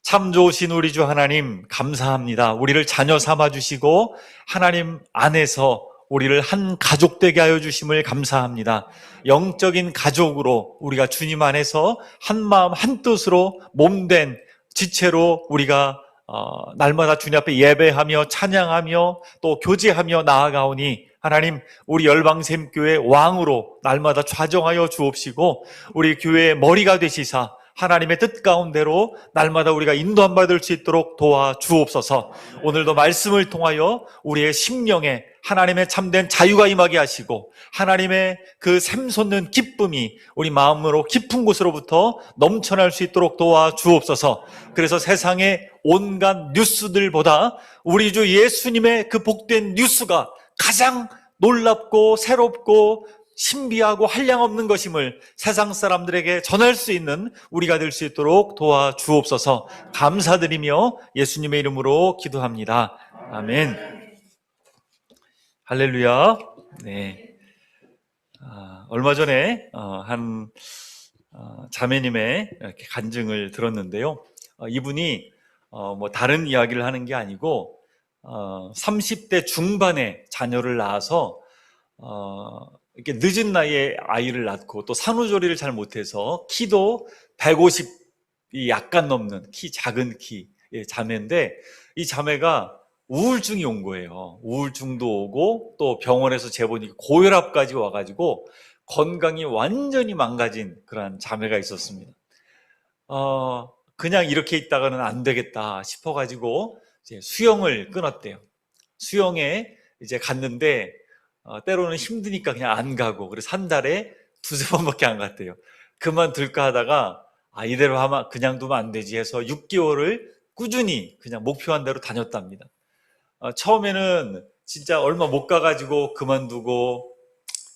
참 좋으신 우리 주 하나님 감사합니다. 우리를 자녀 삼아주시고 하나님 안에서 우리를 한 가족 되게 하여 주심을 감사합니다. 영적인 가족으로 우리가 주님 안에서 한 마음 한 뜻으로 몸된 지체로 우리가 날마다 주님 앞에 예배하며 찬양하며 또 교제하며 나아가오니 하나님, 우리 열방샘교회 왕으로 날마다 좌정하여 주옵시고 우리 교회의 머리가 되시사 하나님의 뜻 가운데로 날마다 우리가 인도함 받을 수 있도록 도와주옵소서. 오늘도 말씀을 통하여 우리의 심령에 하나님의 참된 자유가 임하게 하시고 하나님의 그 샘솟는 기쁨이 우리 마음으로 깊은 곳으로부터 넘쳐날 수 있도록 도와주옵소서. 그래서 세상의 온갖 뉴스들보다 우리 주 예수님의 그 복된 뉴스가 가장 놀랍고 새롭고 신비하고 한량없는 것임을 세상 사람들에게 전할 수 있는 우리가 될 수 있도록 도와주옵소서. 감사드리며 예수님의 이름으로 기도합니다. 아멘. 할렐루야. 네. 얼마 전에 한 자매님의 이렇게 간증을 들었는데요. 이분이 뭐 다른 이야기를 하는 게 아니고 30대 중반에 자녀를 낳아서 이렇게 늦은 나이에 아이를 낳고 또 산후조리를 잘 못해서 키도 150이 약간 넘는 키, 작은 키 자매인데 이 자매가 우울증이 온 거예요. 우울증도 오고 또 병원에서 재보니 고혈압까지 와가지고 건강이 완전히 망가진 그런 자매가 있었습니다. 그냥 이렇게 있다가는 안 되겠다 싶어가지고 이제 수영을 끊었대요. 수영에 이제 갔는데 때로는 힘드니까 그냥 안 가고, 그래서 한 달에 두세 번밖에 안 갔대요. 그만둘까 하다가 이대로 하면 그냥 두면 안 되지 해서 6개월을 꾸준히 그냥 목표한 대로 다녔답니다. 처음에는 진짜 얼마 못 가가지고 그만두고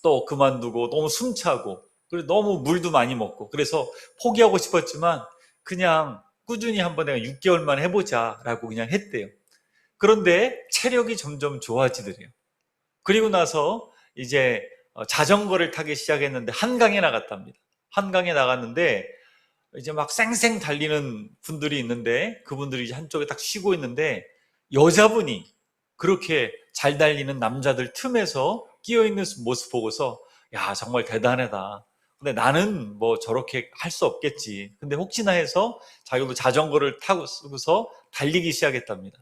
또 그만두고 너무 숨차고 그리고 너무 물도 많이 먹고 그래서 포기하고 싶었지만 그냥 꾸준히 한번 내가 6개월만 해보자 라고 그냥 했대요. 그런데 체력이 점점 좋아지더래요. 그리고 나서 이제 자전거를 타기 시작했는데 한강에 나갔답니다. 한강에 나갔는데 이제 막 쌩쌩 달리는 분들이 있는데 그분들이 이제 한쪽에 딱 쉬고 있는데 여자분이 그렇게 잘 달리는 남자들 틈에서 끼어있는 모습 보고서 야, 정말 대단하다. 근데 나는 뭐 저렇게 할 수 없겠지. 근데 혹시나 해서 자기도 자전거를 타고서 달리기 시작했답니다.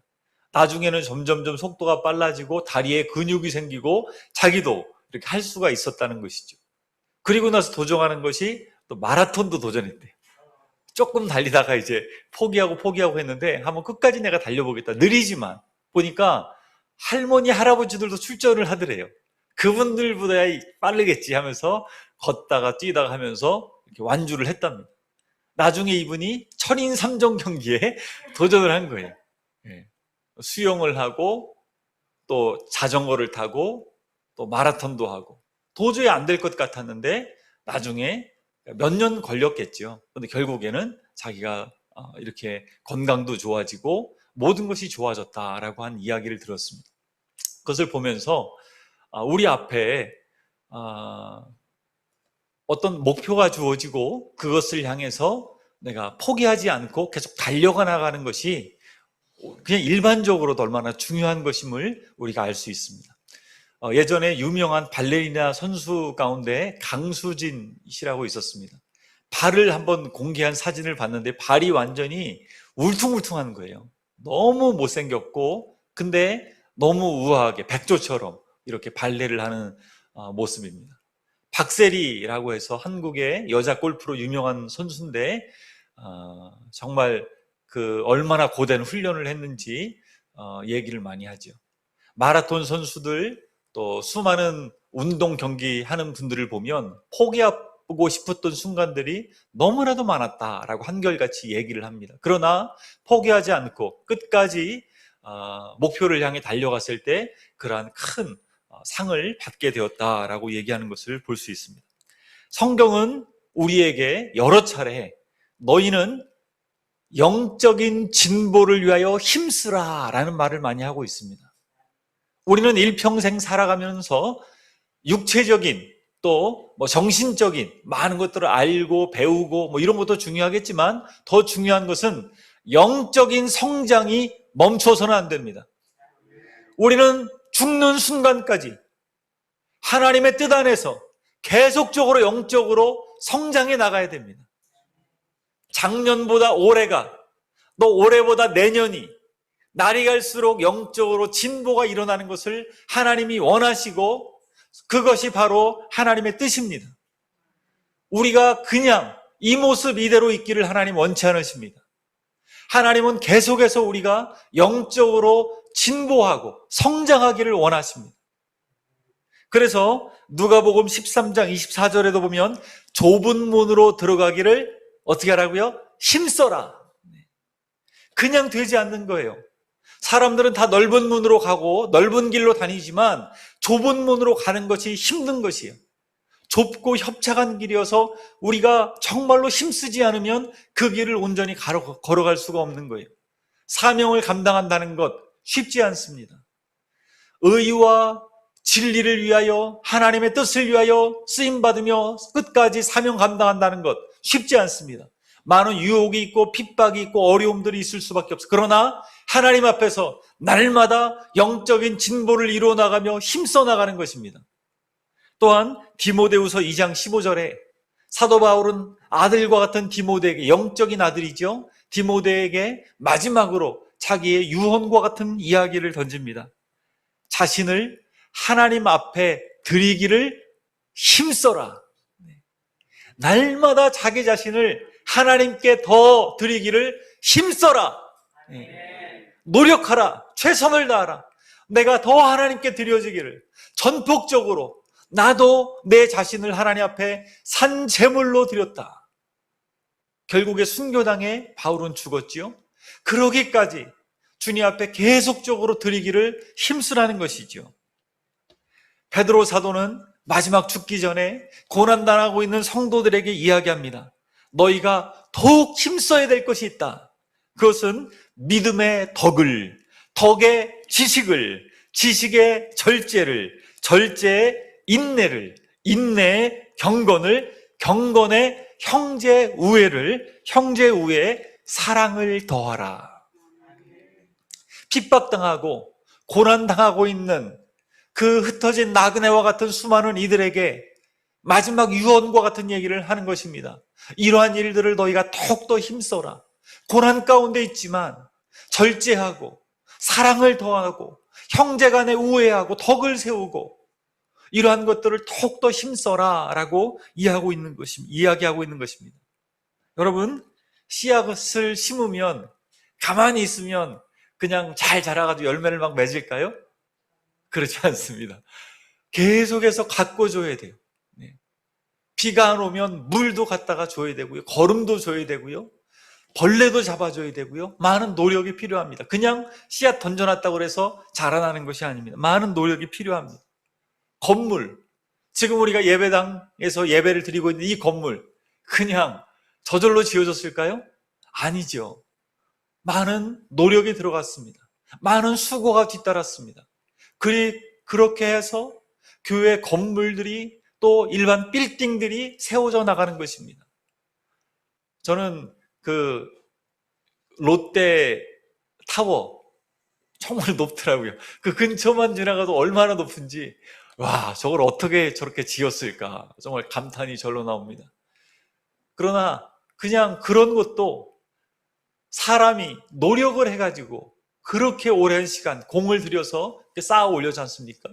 나중에는 점점점 속도가 빨라지고 다리에 근육이 생기고 자기도 이렇게 할 수가 있었다는 것이죠. 그리고 나서 도전하는 것이 또 마라톤도 도전했대요. 조금 달리다가 이제 포기하고 했는데 한번 끝까지 내가 달려보겠다. 느리지만 보니까 할머니, 할아버지들도 출전을 하더래요. 그분들보다 빠르겠지 하면서 걷다가 뛰다가 하면서 이렇게 완주를 했답니다. 나중에 이분이 천인 3종 경기에 도전을 한 거예요. 수영을 하고 또 자전거를 타고 또 마라톤도 하고 도저히 안 될 것 같았는데 나중에 몇 년 걸렸겠죠. 근데 결국에는 자기가 이렇게 건강도 좋아지고 모든 것이 좋아졌다라고 한 이야기를 들었습니다. 그것을 보면서 우리 앞에 어떤 목표가 주어지고 그것을 향해서 내가 포기하지 않고 계속 달려가 나가는 것이 그냥 일반적으로도 얼마나 중요한 것임을 우리가 알 수 있습니다. 예전에 유명한 발레리나 선수 가운데 강수진 씨라고 있었습니다. 발을 한번 공개한 사진을 봤는데 발이 완전히 울퉁불퉁한 거예요. 너무 못생겼고 근데 너무 우아하게 백조처럼 이렇게 발레를 하는 모습입니다. 박세리라고 해서 한국의 여자 골프로 유명한 선수인데 정말 그 얼마나 고된 훈련을 했는지 얘기를 많이 하죠. 마라톤 선수들 또 수많은 운동 경기 하는 분들을 보면 포기하고 싶었던 순간들이 너무나도 많았다라고 한결같이 얘기를 합니다. 그러나 포기하지 않고 끝까지 목표를 향해 달려갔을 때 그러한 큰 상을 받게 되었다라고 얘기하는 것을 볼 수 있습니다. 성경은 우리에게 여러 차례 너희는 영적인 진보를 위하여 힘쓰라 라는 말을 많이 하고 있습니다. 우리는 일평생 살아가면서 육체적인 또 뭐 정신적인 많은 것들을 알고 배우고 뭐 이런 것도 중요하겠지만 더 중요한 것은 영적인 성장이 멈춰서는 안 됩니다. 우리는 죽는 순간까지 하나님의 뜻 안에서 계속적으로 영적으로 성장해 나가야 됩니다. 작년보다 올해가, 또 올해보다 내년이, 날이 갈수록 영적으로 진보가 일어나는 것을 하나님이 원하시고 그것이 바로 하나님의 뜻입니다. 우리가 그냥 이 모습 이대로 있기를 하나님 원치 않으십니다. 하나님은 계속해서 우리가 영적으로 진보하고 성장하기를 원하십니다. 그래서 누가복음 13장 24절에도 보면 좁은 문으로 들어가기를 어떻게 하라고요? 힘써라. 그냥 되지 않는 거예요. 사람들은 다 넓은 문으로 가고 넓은 길로 다니지만 좁은 문으로 가는 것이 힘든 것이에요. 좁고 협착한 길이어서 우리가 정말로 힘쓰지 않으면 그 길을 온전히 걸어갈 수가 없는 거예요. 사명을 감당한다는 것 쉽지 않습니다. 의와 진리를 위하여, 하나님의 뜻을 위하여 쓰임받으며 끝까지 사명 감당한다는 것 쉽지 않습니다. 많은 유혹이 있고 핍박이 있고 어려움들이 있을 수밖에 없어요. 그러나 하나님 앞에서 날마다 영적인 진보를 이루어 나가며 힘써 나가는 것입니다. 또한 디모데후서 2장 15절에 사도 바울은 아들과 같은 디모데에게, 영적인 아들이죠, 디모데에게 마지막으로 자기의 유언과 같은 이야기를 던집니다. 자신을 하나님 앞에 드리기를 힘써라. 날마다 자기 자신을 하나님께 더 드리기를 힘써라. 노력하라. 최선을 다하라. 내가 더 하나님께 드려지기를, 전폭적으로 나도 내 자신을 하나님 앞에 산 제물로 드렸다. 결국에 순교당해 바울은 죽었지요. 그러기까지 주님 앞에 계속적으로 드리기를 힘쓰라는 것이죠. 베드로 사도는 마지막 죽기 전에 고난당하고 있는 성도들에게 이야기합니다. 너희가 더욱 힘써야 될 것이 있다. 그것은 믿음의 덕을, 덕의 지식을, 지식의 절제를, 절제의 인내를, 인내의 경건을, 경건의 형제 우애를, 형제 우애의 사랑을 더하라. 핍박당하고 고난당하고 있는 그 흩어진 나그네와 같은 수많은 이들에게 마지막 유언과 같은 얘기를 하는 것입니다. 이러한 일들을 너희가 더욱더 힘써라. 고난 가운데 있지만 절제하고 사랑을 더하고 형제간에 우애하고 덕을 세우고 이러한 것들을 더욱더 힘써라 라고 이야기하고 있는 것입니다. 여러분, 씨앗을 심으면 가만히 있으면 그냥 잘 자라가지고 열매를 막 맺을까요? 그렇지 않습니다. 계속해서 가꿔줘야 돼요. 비가 안 오면 물도 갖다가 줘야 되고요. 거름도 줘야 되고요. 벌레도 잡아줘야 되고요. 많은 노력이 필요합니다. 그냥 씨앗 던져놨다고 해서 자라나는 것이 아닙니다. 많은 노력이 필요합니다. 건물, 지금 우리가 예배당에서 예배를 드리고 있는 이 건물, 그냥 저절로 지어졌을까요? 아니죠. 많은 노력이 들어갔습니다. 많은 수고가 뒤따랐습니다. 그렇게 해서 교회 건물들이 또 일반 빌딩들이 세워져 나가는 것입니다. 저는 그 롯데 타워 정말 높더라고요. 그 근처만 지나가도 얼마나 높은지, 와, 저걸 어떻게 저렇게 지었을까 정말 감탄이 절로 나옵니다. 그러나 그냥 그런 것도 사람이 노력을 해가지고 그렇게 오랜 시간 공을 들여서 쌓아 올려지 않습니까?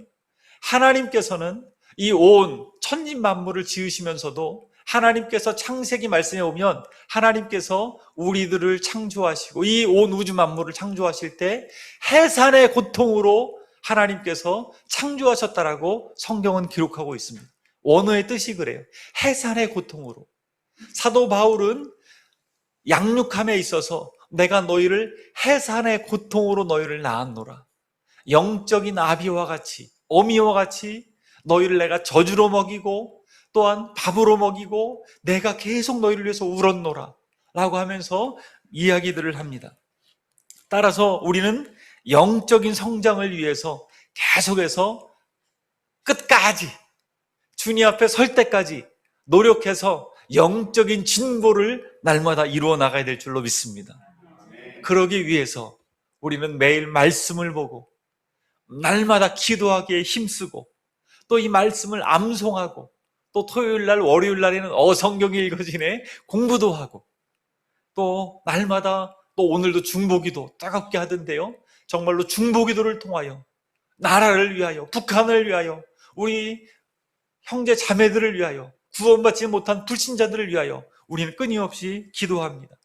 하나님께서는 이 온 천지만물을 지으시면서도 하나님께서 창세기 말씀에 오면 하나님께서 우리들을 창조하시고 이 온 우주 만물을 창조하실 때 해산의 고통으로 하나님께서 창조하셨다라고 성경은 기록하고 있습니다. 원어의 뜻이 그래요. 해산의 고통으로. 사도 바울은 양육함에 있어서 내가 너희를 해산의 고통으로 너희를 낳았노라. 영적인 아비와 같이, 어미와 같이 너희를 내가 젖으로 먹이고 또한 밥으로 먹이고 내가 계속 너희를 위해서 울었노라 라고 하면서 이야기들을 합니다. 따라서 우리는 영적인 성장을 위해서 계속해서 끝까지 주님 앞에 설 때까지 노력해서 영적인 진보를 날마다 이루어 나가야 될 줄로 믿습니다. 그러기 위해서 우리는 매일 말씀을 보고 날마다 기도하기에 힘쓰고 또 이 말씀을 암송하고 또 토요일날 월요일날에는 성경이 읽어지네 공부도 하고 또 날마다 또 오늘도 중보기도 따갑게 하던데요, 정말로 중보기도를 통하여 나라를 위하여, 북한을 위하여, 우리 형제 자매들을 위하여, 구원받지 못한 불신자들을 위하여 우리는 끊임없이 기도합니다.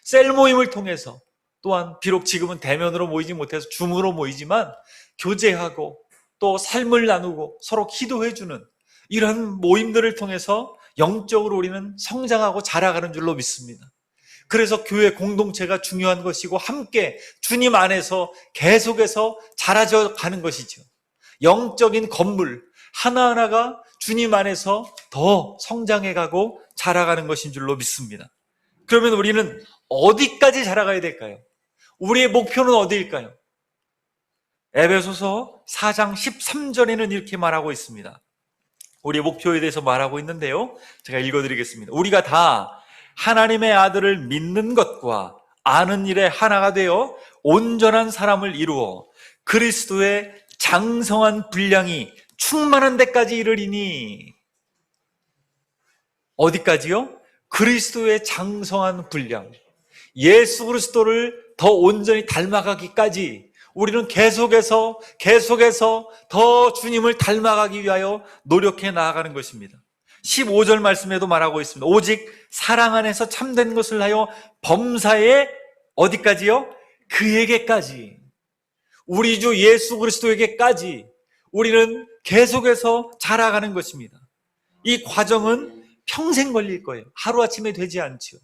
셀 모임을 통해서 또한 비록 지금은 대면으로 모이지 못해서 줌으로 모이지만 교제하고 또 삶을 나누고 서로 기도해주는 이런 모임들을 통해서 영적으로 우리는 성장하고 자라가는 줄로 믿습니다. 그래서 교회 공동체가 중요한 것이고 함께 주님 안에서 계속해서 자라져 가는 것이죠. 영적인 건물 하나하나가 주님 안에서 더 성장해가고 자라가는 것인 줄로 믿습니다. 그러면 우리는 어디까지 자라가야 될까요? 우리의 목표는 어디일까요? 에베소서 4장 13절에는 이렇게 말하고 있습니다. 우리의 목표에 대해서 말하고 있는데요, 제가 읽어드리겠습니다. 우리가 다 하나님의 아들을 믿는 것과 아는 일에 하나가 되어 온전한 사람을 이루어 그리스도의 장성한 분량이 충만한 데까지 이르리니. 어디까지요? 그리스도의 장성한 분량, 예수 그리스도를 더 온전히 닮아가기까지 우리는 계속해서 더 주님을 닮아가기 위하여 노력해 나아가는 것입니다. 15절 말씀에도 말하고 있습니다. 오직 사랑 안에서 참된 것을 하여 범사에 어디까지요? 그에게까지, 우리 주 예수 그리스도에게까지 우리는 계속해서 자라가는 것입니다. 이 과정은 평생 걸릴 거예요. 하루아침에 되지 않죠.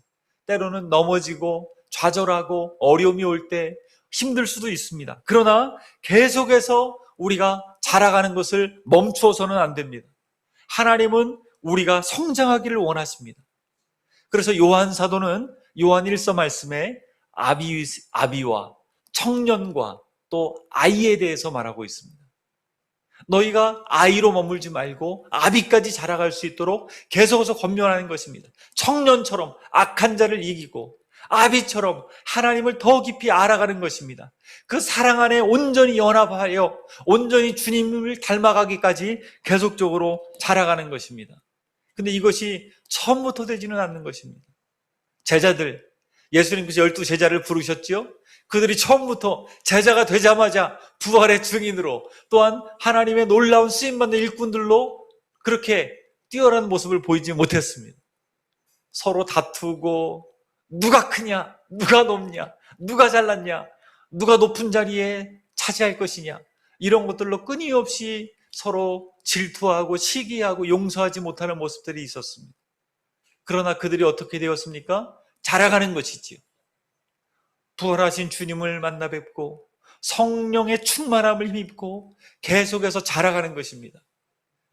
때로는 넘어지고 좌절하고 어려움이 올 때 힘들 수도 있습니다. 그러나 계속해서 우리가 자라가는 것을 멈추어서는 안 됩니다. 하나님은 우리가 성장하기를 원하십니다. 그래서 요한 사도는 요한 1서 말씀에 아비와 청년과 또 아이에 대해서 말하고 있습니다. 너희가 아이로 머물지 말고 아비까지 자라갈 수 있도록 계속해서 권면하는 것입니다. 청년처럼 악한 자를 이기고 아비처럼 하나님을 더 깊이 알아가는 것입니다. 그 사랑 안에 온전히 연합하여 온전히 주님을 닮아가기까지 계속적으로 자라가는 것입니다. 근데 이것이 처음부터 되지는 않는 것입니다. 제자들, 예수님께서 12제자를 부르셨죠? 그들이 처음부터 제자가 되자마자 부활의 증인으로 또한 하나님의 놀라운 쓰임받는 일꾼들로 그렇게 뛰어난 모습을 보이지 못했습니다. 서로 다투고 누가 크냐, 누가 높냐, 누가 잘났냐, 누가 높은 자리에 차지할 것이냐, 이런 것들로 끊임없이 서로 질투하고 시기하고 용서하지 못하는 모습들이 있었습니다. 그러나 그들이 어떻게 되었습니까? 자라가는 것이지요. 부활하신 주님을 만나 뵙고 성령의 충만함을 힘입고 계속해서 자라가는 것입니다.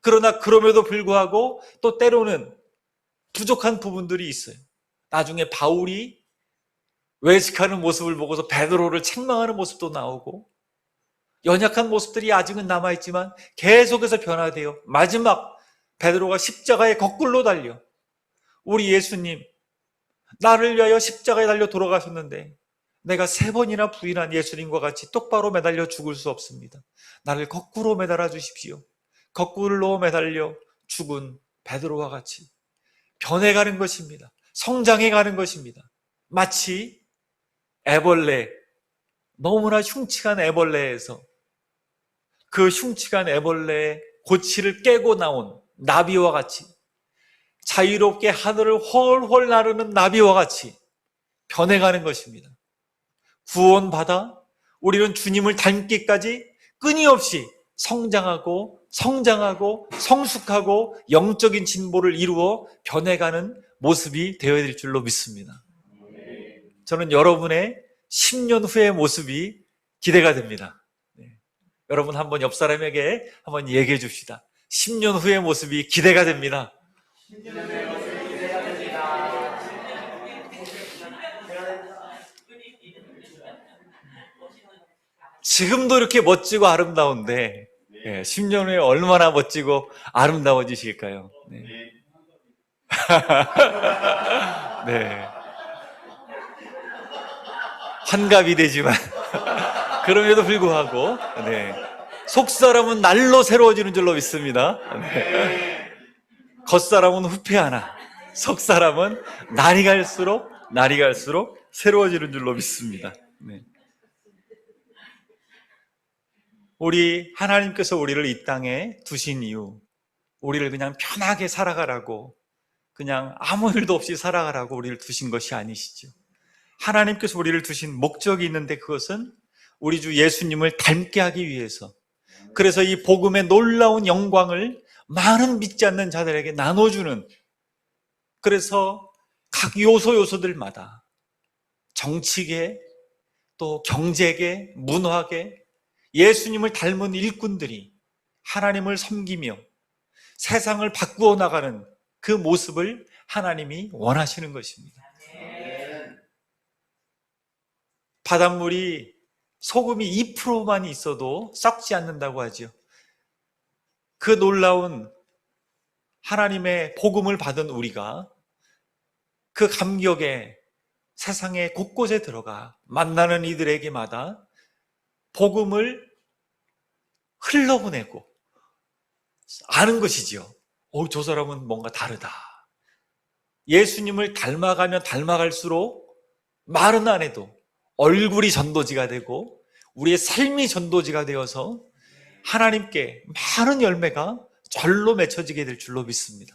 그러나 그럼에도 불구하고 또 때로는 부족한 부분들이 있어요. 나중에 바울이 외식하는 모습을 보고서 베드로를 책망하는 모습도 나오고 연약한 모습들이 아직은 남아있지만 계속해서 변화되어 마지막 베드로가 십자가에 거꾸로 달려, 우리 예수님 나를 위하여 십자가에 달려 돌아가셨는데 내가 3번이나 부인한 예수님과 같이 똑바로 매달려 죽을 수 없습니다. 나를 거꾸로 매달아 주십시오. 거꾸로 매달려 죽은 베드로와 같이 변해가는 것입니다. 성장해가는 것입니다. 마치 애벌레, 너무나 흉측한 애벌레에서 그 흉측한 애벌레의 고치를 깨고 나온 나비와 같이 자유롭게 하늘을 훨훨 나르는 나비와 같이 변해가는 것입니다. 구원받아 우리는 주님을 닮기까지 끊임없이 성장하고 성숙하고 영적인 진보를 이루어 변해가는 모습이 되어야 될 줄로 믿습니다. 저는 여러분의 10년 후의 모습이 기대가 됩니다. 여러분 한번 옆 사람에게 한번 얘기해 줍시다. 10년 후의 모습이 기대가 됩니다. 10년 후의 모습이 기대가 됩니다. 지금도 이렇게 멋지고 아름다운데 10년 후에 얼마나 멋지고 아름다워지실까요? 네. 네. 환갑이 되지만 그럼에도 불구하고 네. 속사람은 날로 새로워지는 줄로 믿습니다. 네. 겉사람은 후패하나 속사람은 날이 갈수록 새로워지는 줄로 믿습니다. 네. 우리 하나님께서 우리를 이 땅에 두신 이유, 우리를 그냥 편하게 살아가라고, 그냥 아무 일도 없이 살아가라고 우리를 두신 것이 아니시죠. 하나님께서 우리를 두신 목적이 있는데, 그것은 우리 주 예수님을 닮게 하기 위해서, 그래서 이 복음의 놀라운 영광을 많은 믿지 않는 자들에게 나눠주는, 그래서 각 요소들마다 정치계, 또 경제계, 문화계, 예수님을 닮은 일꾼들이 하나님을 섬기며 세상을 바꾸어 나가는 그 모습을 하나님이 원하시는 것입니다. 바닷물이 소금이 2%만 있어도 썩지 않는다고 하죠. 그 놀라운 하나님의 복음을 받은 우리가 그 감격에 세상의 곳곳에 들어가 만나는 이들에게마다 복음을 흘러보내고 아는 것이지요. 저 사람은 뭔가 다르다. 예수님을 닮아가면 닮아갈수록 말은 안 해도 얼굴이 전도지가 되고 우리의 삶이 전도지가 되어서 하나님께 많은 열매가 절로 맺혀지게 될 줄로 믿습니다.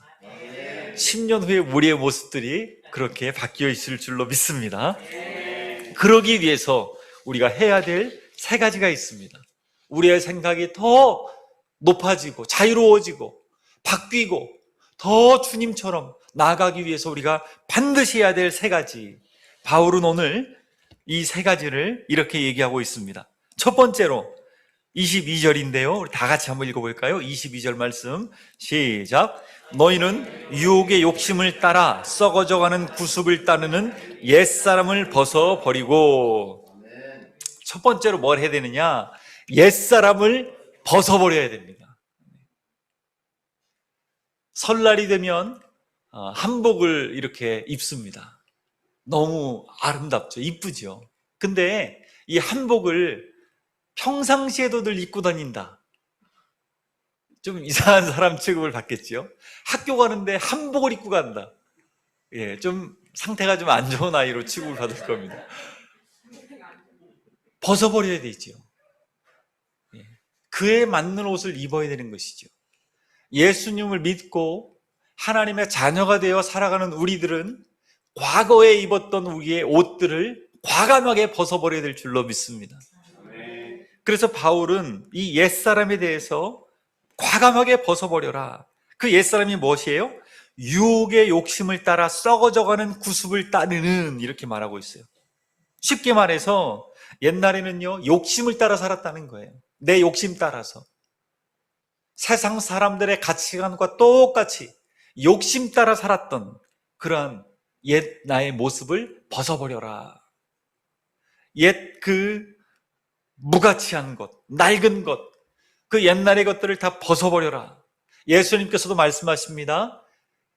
10년 후에 우리의 모습들이 그렇게 바뀌어 있을 줄로 믿습니다. 그러기 위해서 우리가 해야 될 3가지가 있습니다. 우리의 생각이 더 높아지고 자유로워지고 바뀌고 더 주님처럼 나아가기 위해서 우리가 반드시 해야 될 3가지. 바울은 오늘 이 3가지를 이렇게 얘기하고 있습니다. 첫 번째로 22절인데요. 우리 다 같이 한번 읽어볼까요? 22절 말씀 시작. 너희는 유혹의 욕심을 따라 썩어져가는 구습을 따르는 옛사람을 벗어버리고. 첫 번째로 뭘 해야 되느냐? 옛사람을 벗어버려야 됩니다. 설날이 되면 한복을 이렇게 입습니다. 너무 아름답죠. 이쁘죠. 근데 이 한복을 평상시에도 늘 입고 다닌다. 좀 이상한 사람 취급을 받겠죠. 학교 가는데 한복을 입고 간다. 좀 상태가 좀 안 좋은 아이로 취급을 받을 겁니다. 벗어버려야 되죠. 그에 맞는 옷을 입어야 되는 것이죠. 예수님을 믿고 하나님의 자녀가 되어 살아가는 우리들은 과거에 입었던 우리의 옷들을 과감하게 벗어버려야 될 줄로 믿습니다. 그래서 바울은 이 옛사람에 대해서 과감하게 벗어버려라. 그 옛사람이 무엇이에요? 유혹의 욕심을 따라 썩어져가는 구습을 따르는, 이렇게 말하고 있어요. 쉽게 말해서 옛날에는요, 욕심을 따라 살았다는 거예요. 내 욕심 따라서. 세상 사람들의 가치관과 똑같이 욕심 따라 살았던 그러한 옛 나의 모습을 벗어버려라. 옛 그 무가치한 것, 낡은 것, 그 옛날의 것들을 다 벗어버려라. 예수님께서도 말씀하십니다.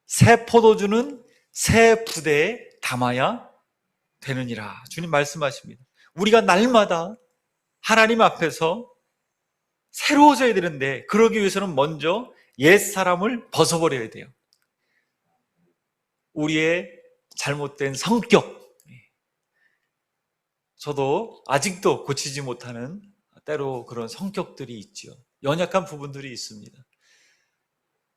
새 포도주는 새 부대에 담아야 되느니라. 주님 말씀하십니다. 우리가 날마다 하나님 앞에서 새로워져야 되는데, 그러기 위해서는 먼저 옛사람을 벗어버려야 돼요. 우리의 잘못된 성격, 저도 아직도 고치지 못하는 때로 그런 성격들이 있죠. 연약한 부분들이 있습니다.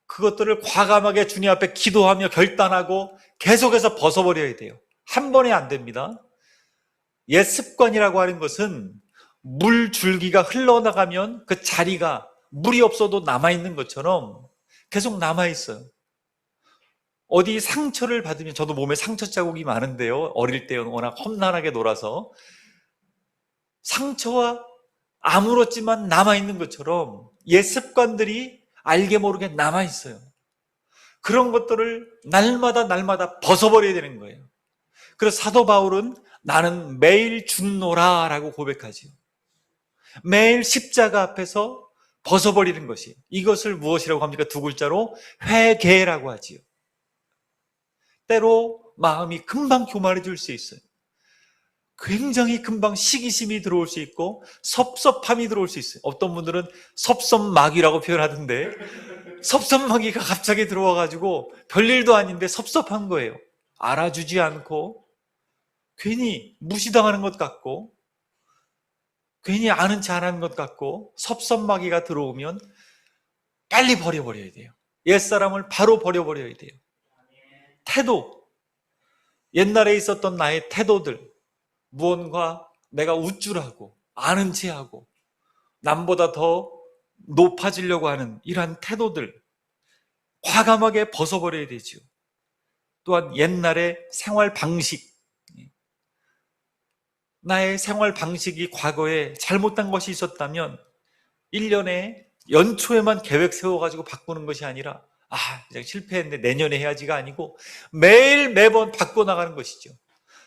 그것들을 과감하게 주님 앞에 기도하며 결단하고 계속해서 벗어버려야 돼요. 한 번에 안 됩니다. 옛 습관이라고 하는 것은 물 줄기가 흘러나가면 그 자리가 물이 없어도 남아있는 것처럼 계속 남아있어요. 어디 상처를 받으면, 저도 몸에 상처 자국이 많은데요, 어릴 때 워낙 험난하게 놀아서 상처와 아무렇지만 남아있는 것처럼 옛 습관들이 알게 모르게 남아있어요. 그런 것들을 날마다 벗어버려야 되는 거예요. 그래서 사도 바울은 나는 매일 죽노라 라고 고백하지요. 매일 십자가 앞에서 벗어버리는 것이, 이것을 무엇이라고 합니까? 2글자로 회개라고 하지요. 때로 마음이 금방 교만해질 수 있어요. 굉장히 금방 시기심이 들어올 수 있고 섭섭함이 들어올 수 있어요. 어떤 분들은 섭섭마귀라고 표현하던데, 섭섭마귀가 갑자기 들어와가지고 별일도 아닌데 섭섭한 거예요. 알아주지 않고 괜히 무시당하는 것 같고 괜히 아는 체 안 하는 것 같고, 섭섭마귀가 들어오면 빨리 버려버려야 돼요. 옛사람을 바로 버려버려야 돼요. 태도, 옛날에 있었던 나의 태도들, 무언가 내가 우쭐하고 아는 체하고 남보다 더 높아지려고 하는 이러한 태도들 과감하게 벗어버려야 되죠. 또한 옛날의 생활 방식, 나의 생활 방식이 과거에 잘못된 것이 있었다면 1년에 연초에만 계획 세워가지고 바꾸는 것이 아니라 이제 실패했는데 내년에 해야지가 아니고 매일 매번 바꿔나가는 것이죠.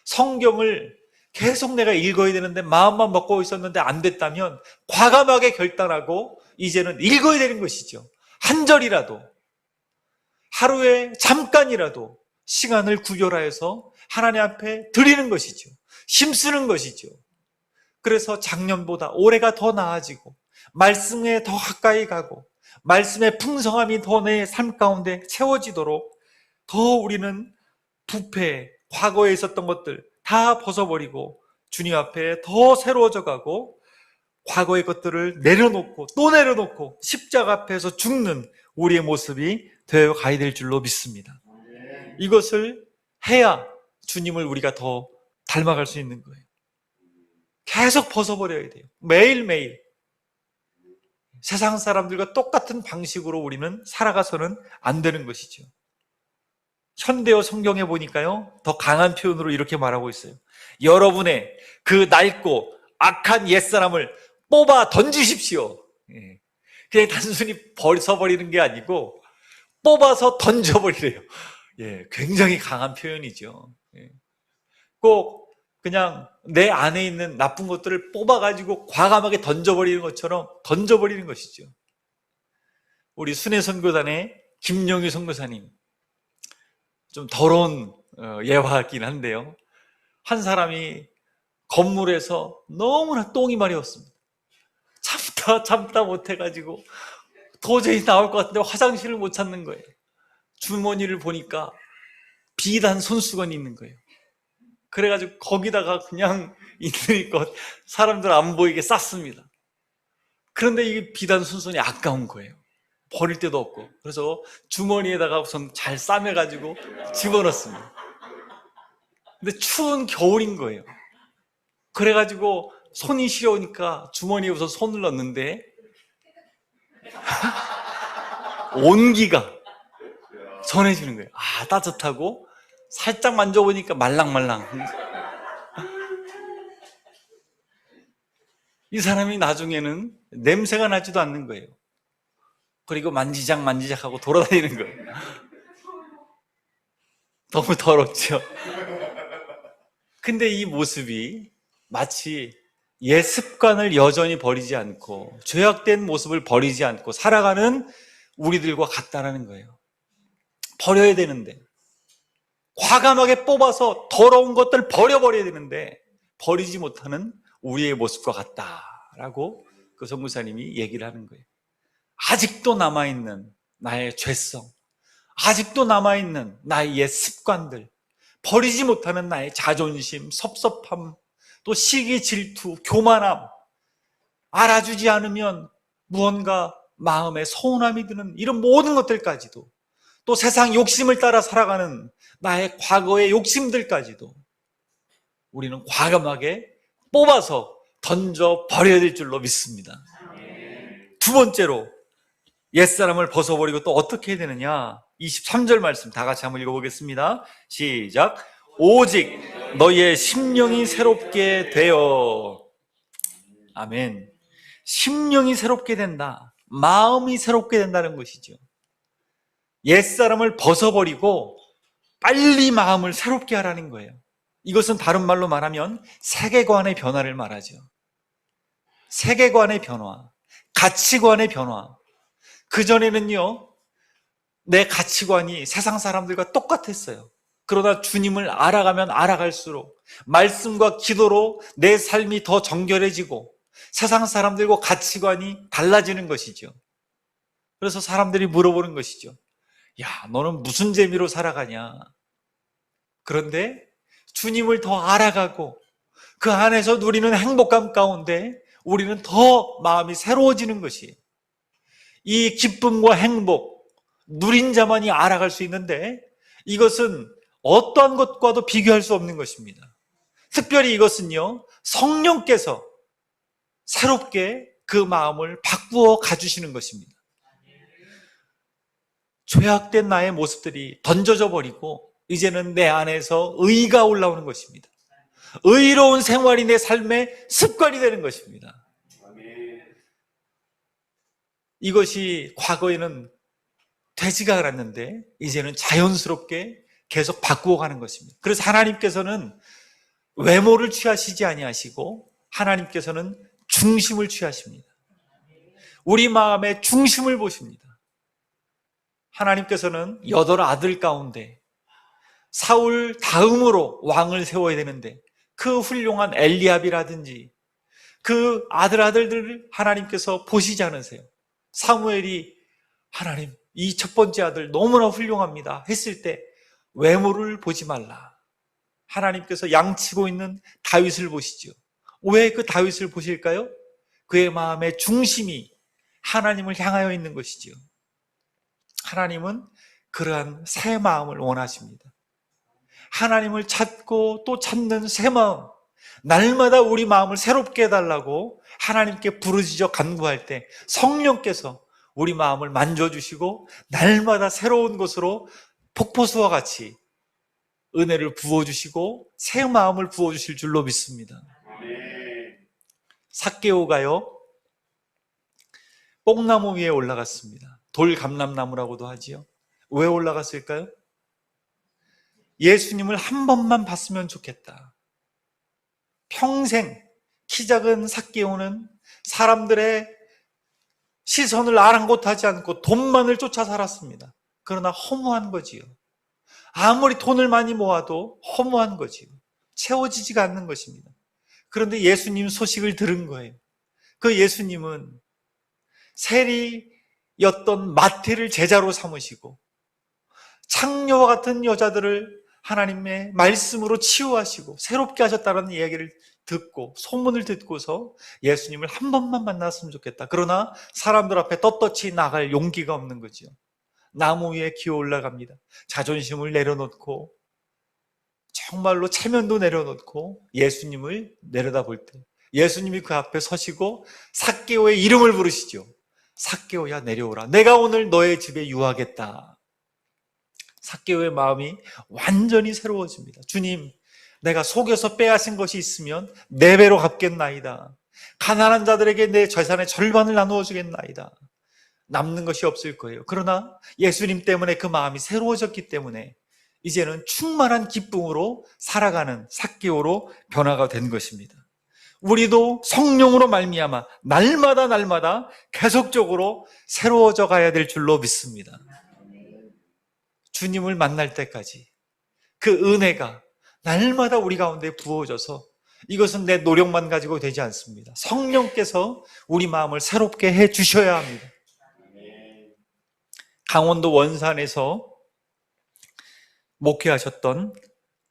성경을 계속 내가 읽어야 되는데 마음만 먹고 있었는데 안 됐다면 과감하게 결단하고 이제는 읽어야 되는 것이죠. 한 절이라도, 하루에 잠깐이라도 시간을 구별하여서 하나님 앞에 드리는 것이죠. 힘쓰는 것이죠. 그래서 작년보다 올해가 더 나아지고 말씀에 더 가까이 가고 말씀의 풍성함이 더 내 삶 가운데 채워지도록 더 우리는 부패, 과거에 있었던 것들 다 벗어버리고 주님 앞에 더 새로워져 가고 과거의 것들을 내려놓고 또 내려놓고 십자가 앞에서 죽는 우리의 모습이 되어 가야 될 줄로 믿습니다. 이것을 해야 주님을 우리가 더 닮아갈 수 있는 거예요. 계속 벗어버려야 돼요. 매일매일. 세상 사람들과 똑같은 방식으로 우리는 살아가서는 안 되는 것이죠. 현대어 성경에 보니까요, 더 강한 표현으로 이렇게 말하고 있어요. 여러분의 그 낡고 악한 옛사람을 뽑아 던지십시오. 그냥 단순히 벗어버리는 게 아니고 뽑아서 던져버리래요. 굉장히 강한 표현이죠. 꼭 그냥 내 안에 있는 나쁜 것들을 뽑아가지고 과감하게 던져버리는 것처럼 던져버리는 것이죠. 우리 순회선교단의 김영희 선교사님, 좀 더러운 예화긴 한데요, 한 사람이 건물에서 너무나 똥이 마려웠습니다. 참다 못해가지고 도저히 나올 것 같은데 화장실을 못 찾는 거예요. 주머니를 보니까 비단 손수건이 있는 거예요. 그래가지고 거기다가 그냥 있는 것 사람들 안 보이게 쌌습니다. 그런데 이 비단 손수건이 아까운 거예요. 버릴 데도 없고. 그래서 주머니에다가 우선 잘 싸매가지고 집어넣습니다. 근데 추운 겨울인 거예요. 그래가지고 손이 시려우니까 주머니에 우선 손을 넣는데 온기가 전해지는 거예요. 따뜻하고 살짝 만져보니까 말랑말랑. 이 사람이 나중에는 냄새가 나지도 않는 거예요. 그리고 만지작 하고 돌아다니는 거예요. 너무 더럽죠. 근데 이 모습이 마치 옛 습관을 여전히 버리지 않고 죄악된 모습을 버리지 않고 살아가는 우리들과 같다라는 거예요. 버려야 되는데, 과감하게 뽑아서 더러운 것들 버려버려야 되는데 버리지 못하는 우리의 모습과 같다라고 그 선교사님이 얘기를 하는 거예요. 아직도 남아있는 나의 죄성, 아직도 남아있는 나의 옛 습관들, 버리지 못하는 나의 자존심, 섭섭함, 또 시기, 질투, 교만함, 알아주지 않으면 무언가 마음에 서운함이 드는 이런 모든 것들까지도, 또 세상 욕심을 따라 살아가는 나의 과거의 욕심들까지도 우리는 과감하게 뽑아서 던져 버려야 될 줄로 믿습니다. 두 번째로 옛사람을 벗어버리고 또 어떻게 해야 되느냐? 23절 말씀 다 같이 한번 읽어보겠습니다. 시작. 오직 너희의 심령이 새롭게 되어. 아멘. 심령이 새롭게 된다. 마음이 새롭게 된다는 것이죠. 옛사람을 벗어버리고 빨리 마음을 새롭게 하라는 거예요. 이것은 다른 말로 말하면 세계관의 변화를 말하죠. 세계관의 변화, 가치관의 변화. 그전에는요, 내 가치관이 세상 사람들과 똑같았어요. 그러나 주님을 알아가면 알아갈수록 말씀과 기도로 내 삶이 더 정결해지고 세상 사람들과 가치관이 달라지는 것이죠. 그래서 사람들이 물어보는 것이죠. 야, 너는 무슨 재미로 살아가냐? 그런데 주님을 더 알아가고 그 안에서 누리는 행복감 가운데 우리는 더 마음이 새로워지는 것이에요. 이 기쁨과 행복, 누린 자만이 알아갈 수 있는데 이것은 어떠한 것과도 비교할 수 없는 것입니다. 특별히 이것은요, 성령께서 새롭게 그 마음을 바꾸어 가주시는 것입니다. 죄악된 나의 모습들이 던져져 버리고 이제는 내 안에서 의가 올라오는 것입니다. 의로운 생활이 내 삶의 습관이 되는 것입니다. 이것이 과거에는 되지가 않았는데 이제는 자연스럽게 계속 바꾸어 가는 것입니다. 그래서 하나님께서는 외모를 취하시지 아니하시고 하나님께서는 중심을 취하십니다. 우리 마음의 중심을 보십니다. 하나님께서는 8 아들 가운데 사울 다음으로 왕을 세워야 되는데 그 훌륭한 엘리압이라든지 그 아들들을 하나님께서 보시지 않으세요. 사무엘이 하나님, 이 첫 번째 아들 너무나 훌륭합니다 했을 때 외모를 보지 말라. 하나님께서 양치고 있는 다윗을 보시죠. 왜 그 다윗을 보실까요? 그의 마음의 중심이 하나님을 향하여 있는 것이죠. 하나님은 그러한 새 마음을 원하십니다. 하나님을 찾고 또 찾는 새 마음, 날마다 우리 마음을 새롭게 해달라고 하나님께 부르짖어 간구할 때 성령께서 우리 마음을 만져주시고 날마다 새로운 것으로 폭포수와 같이 은혜를 부어주시고 새 마음을 부어주실 줄로 믿습니다. 삭개오가요, 뽕나무 위에 올라갔습니다. 돌감람나무라고도 하지요. 왜 올라갔을까요? 예수님을 한 번만 봤으면 좋겠다. 평생 키 작은 삭개오는 사람들의 시선을 아랑곳하지 않고 돈만을 쫓아 살았습니다. 그러나 허무한 거지요. 아무리 돈을 많이 모아도 허무한 거지요. 채워지지가 않는 것입니다. 그런데 예수님 소식을 들은 거예요. 그 예수님은 세리였던 마태를 제자로 삼으시고 창녀와 같은 여자들을 하나님의 말씀으로 치유하시고 새롭게 하셨다는 이야기를 듣고 소문을 듣고서 예수님을 한 번만 만났으면 좋겠다. 그러나 사람들 앞에 떳떳이 나갈 용기가 없는 거죠. 나무 위에 기어 올라갑니다. 자존심을 내려놓고 정말로 체면도 내려놓고 예수님을 내려다볼 때 예수님이 그 앞에 서시고 삭개오의 이름을 부르시죠. 삭개오야, 내려오라. 내가 오늘 너의 집에 유하겠다. 삭개오의 마음이 완전히 새로워집니다. 주님, 내가 속여서 빼앗은 것이 있으면 4배로 갚겠나이다. 가난한 자들에게 내 재산의 절반을 나누어 주겠나이다. 남는 것이 없을 거예요. 그러나 예수님 때문에 그 마음이 새로워졌기 때문에 이제는 충만한 기쁨으로 살아가는 삭개오로 변화가 된 것입니다. 우리도 성령으로 말미암아 날마다 계속적으로 새로워져 가야 될 줄로 믿습니다. 주님을 만날 때까지 그 은혜가 날마다 우리 가운데 부어져서 이것은 내 노력만 가지고 되지 않습니다. 성령께서 우리 마음을 새롭게 해 주셔야 합니다. 강원도 원산에서 목회하셨던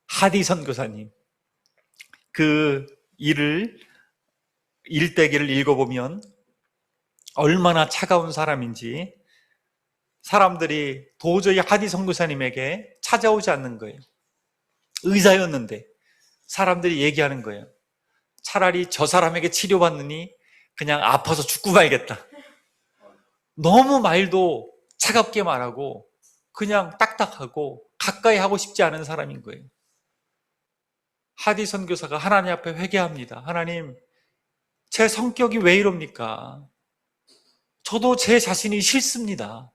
하디 선교사님, 그 일대기를 읽어보면 얼마나 차가운 사람인지 사람들이 도저히 하디 선교사님에게 찾아오지 않는 거예요. 의사였는데 사람들이 얘기하는 거예요. 차라리 저 사람에게 치료받느니 그냥 아파서 죽고 말겠다. 너무 말도 차갑게 말하고 그냥 딱딱하고 가까이 하고 싶지 않은 사람인 거예요. 하디 선교사가 하나님 앞에 회개합니다. 하나님, 제 성격이 왜 이럽니까? 저도 제 자신이 싫습니다.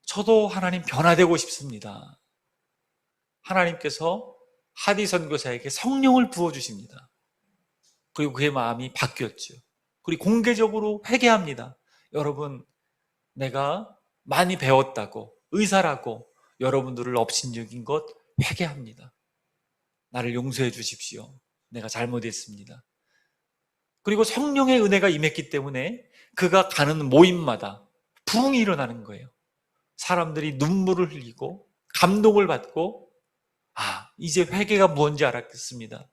저도 하나님 변화되고 싶습니다. 하나님께서 하디 선교사에게 성령을 부어주십니다. 그리고 그의 마음이 바뀌었죠. 그리고 공개적으로 회개합니다. 여러분, 내가 많이 배웠다고, 의사라고 여러분들을 업신여긴 것 회개합니다. 나를 용서해 주십시오. 내가 잘못했습니다. 그리고 성령의 은혜가 임했기 때문에 그가 가는 모임마다 부흥이 일어나는 거예요. 사람들이 눈물을 흘리고 감동을 받고, 이제 회개가 뭔지 알았겠습니다.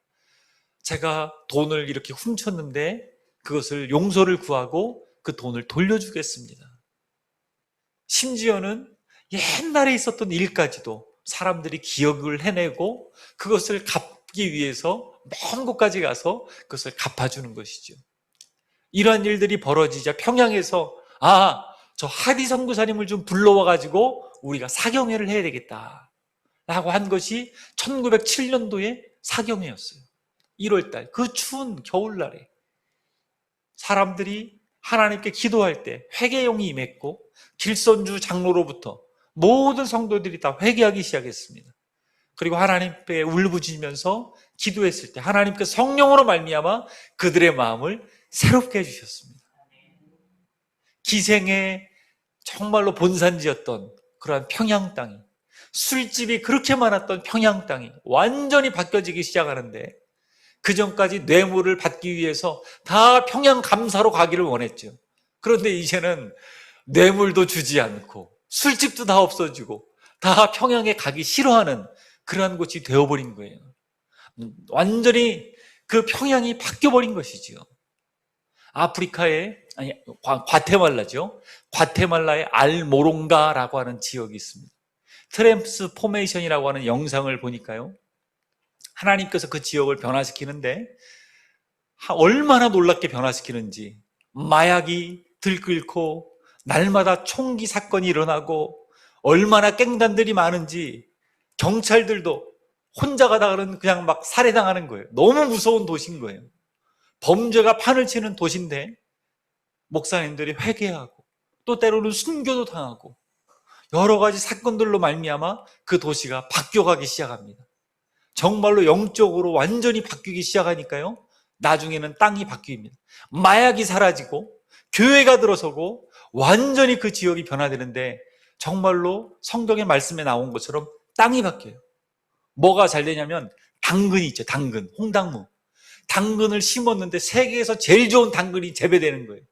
제가 돈을 이렇게 훔쳤는데 그것을 용서를 구하고 그 돈을 돌려주겠습니다. 심지어는 옛날에 있었던 일까지도 사람들이 기억을 해내고 그것을 갚기 위해서 먼 곳까지 가서 그것을 갚아주는 것이죠. 이러한 일들이 벌어지자 평양에서 저 하디 선교사님을 좀 불러와가지고 우리가 사경회를 해야 되겠다 라고 한 것이 1907년도에 사경회였어요. 1월달 그 추운 겨울날에 사람들이 하나님께 기도할 때 회개용이 임했고, 길선주 장로로부터 모든 성도들이 다 회개하기 시작했습니다. 그리고 하나님께 울부짖으면서 기도했을 때 하나님께 성령으로 말미암아 그들의 마음을 새롭게 해주셨습니다. 기생의 정말로 본산지였던 그러한 평양 땅이, 술집이 그렇게 많았던 평양 땅이 완전히 바뀌어지기 시작하는데, 그 전까지 뇌물을 받기 위해서 다 평양 감사로 가기를 원했죠. 그런데 이제는 뇌물도 주지 않고 술집도 다 없어지고 다 평양에 가기 싫어하는 그러한 곳이 되어버린 거예요. 완전히 그 평양이 바뀌어버린 것이지요. 과테말라죠. 과테말라의 알모롱가라고 하는 지역이 있습니다. 트랜스포메이션이라고 하는 영상을 보니까요, 하나님께서 그 지역을 변화시키는데 얼마나 놀랍게 변화시키는지, 마약이 들끓고 날마다 총기 사건이 일어나고 얼마나 깽단들이 많은지, 경찰들도 혼자 가다가는 그냥 막 살해당하는 거예요. 너무 무서운 도시인 거예요. 범죄가 판을 치는 도시인데 목사님들이 회개하고 또 때로는 순교도 당하고 여러 가지 사건들로 말미암아 그 도시가 바뀌어가기 시작합니다. 정말로 영적으로 완전히 바뀌기 시작하니까요, 나중에는 땅이 바뀝니다. 마약이 사라지고 교회가 들어서고 완전히 그 지역이 변화되는데, 정말로 성경의 말씀에 나온 것처럼 땅이 바뀌어요. 뭐가 잘 되냐면 당근이 있죠. 당근, 홍당무. 당근을 심었는데 세계에서 제일 좋은 당근이 재배되는 거예요.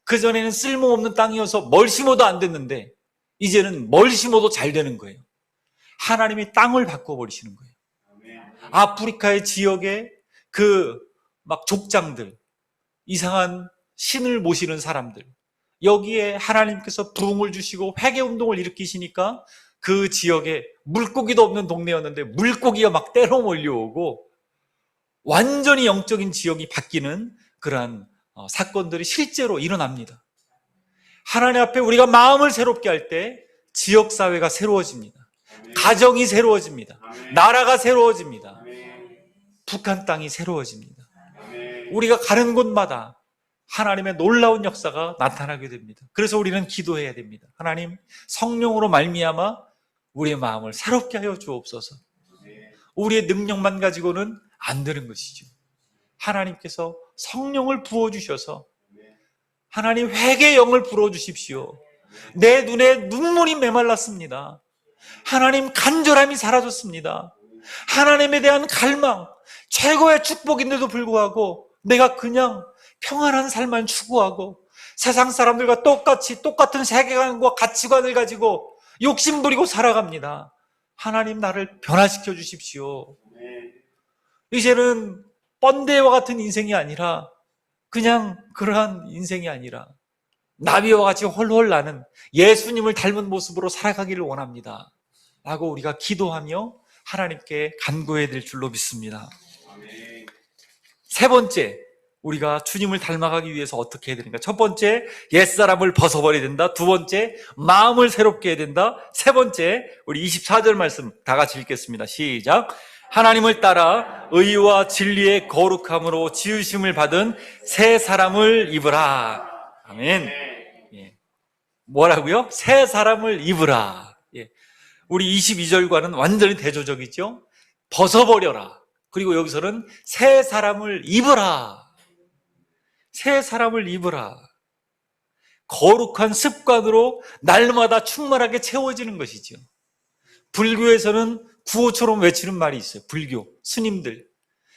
그전에는 쓸모없는 땅이어서 뭘 심어도 안 됐는데 이제는 뭘 심어도 잘 되는 거예요. 하나님이 땅을 바꿔버리시는 거예요. 아프리카의 지역에 막 족장들, 이상한 신을 모시는 사람들, 여기에 하나님께서 부흥을 주시고 회개운동을 일으키시니까 그 지역에 물고기도 없는 동네였는데 물고기가 막 때로 몰려오고 완전히 영적인 지역이 바뀌는 그러한 사건들이 실제로 일어납니다. 하나님 앞에 우리가 마음을 새롭게 할 때 지역사회가 새로워집니다. 가정이 새로워집니다. 나라가 새로워집니다. 북한 땅이 새로워집니다. 우리가 가는 곳마다 하나님의 놀라운 역사가 나타나게 됩니다. 그래서 우리는 기도해야 됩니다. 하나님, 성령으로 말미암아 우리의 마음을 새롭게 하여 주옵소서. 우리의 능력만 가지고는 안 되는 것이죠. 하나님께서 성령을 부어주셔서 하나님 회개의 영을 불어주십시오. 내 눈에 눈물이 메말랐습니다. 하나님 간절함이 사라졌습니다. 하나님에 대한 갈망, 최고의 축복인데도 불구하고 내가 그냥 평안한 삶만 추구하고 세상 사람들과 똑같은 세계관과 가치관을 가지고 욕심부리고 살아갑니다. 하나님, 나를 변화시켜 주십시오. 이제는 번데와 같은 인생이 아니라, 그냥 그러한 인생이 아니라 나비와 같이 홀홀 나는 예수님을 닮은 모습으로 살아가기를 원합니다 라고 우리가 기도하며 하나님께 간구해야 될 줄로 믿습니다. 세 번째, 우리가 주님을 닮아가기 위해서 어떻게 해야 되는가? 첫 번째, 옛사람을 벗어버려야 된다. 두 번째, 마음을 새롭게 해야 된다. 세 번째, 우리 24절 말씀 다 같이 읽겠습니다. 시작. 하나님을 따라 의와 진리의 거룩함으로 지으심을 받은 새 사람을 입으라. 아멘. 예. 뭐라고요? 새 사람을 입으라. 예. 우리 22절과는 완전히 대조적이죠. 벗어버려라. 그리고 여기서는 새 사람을 입으라. 새 사람을 입으라. 거룩한 습관으로 날마다 충만하게 채워지는 것이죠. 불교에서는 구호처럼 외치는 말이 있어요. 불교 스님들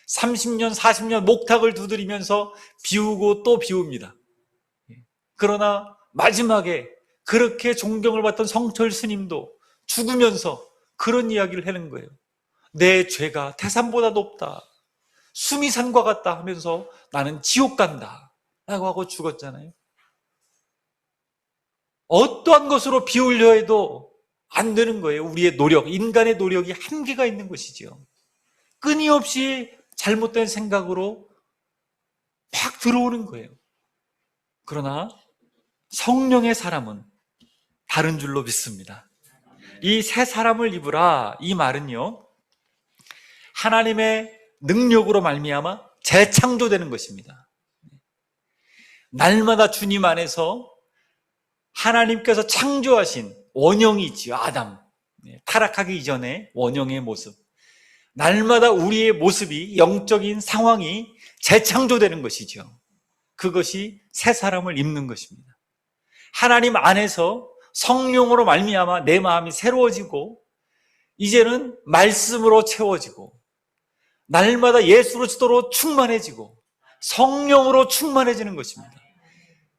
30년 40년 목탁을 두드리면서 비우고 또 비웁니다. 그러나 마지막에 그렇게 존경을 받던 성철 스님도 죽으면서 그런 이야기를 하는 거예요. 내 죄가 태산보다 높다, 숨이 산과 같다 하면서 나는 지옥 간다 라고 하고 죽었잖아요. 어떠한 것으로 비우려 해도 안 되는 거예요. 우리의 노력, 인간의 노력이 한계가 있는 것이죠. 끊임없이 잘못된 생각으로 팍 들어오는 거예요. 그러나 성령의 사람은 다른 줄로 믿습니다. 이 새 사람을 입으라, 이 말은요, 하나님의 능력으로 말미암아 재창조되는 것입니다. 날마다 주님 안에서 하나님께서 창조하신 원형이 있지요. 아담, 타락하기 이전의 원형의 모습, 날마다 우리의 모습이, 영적인 상황이 재창조되는 것이죠. 그것이 새 사람을 입는 것입니다. 하나님 안에서 성령으로 말미암아 내 마음이 새로워지고 이제는 말씀으로 채워지고 날마다 예수 그리스도로 충만해지고 성령으로 충만해지는 것입니다.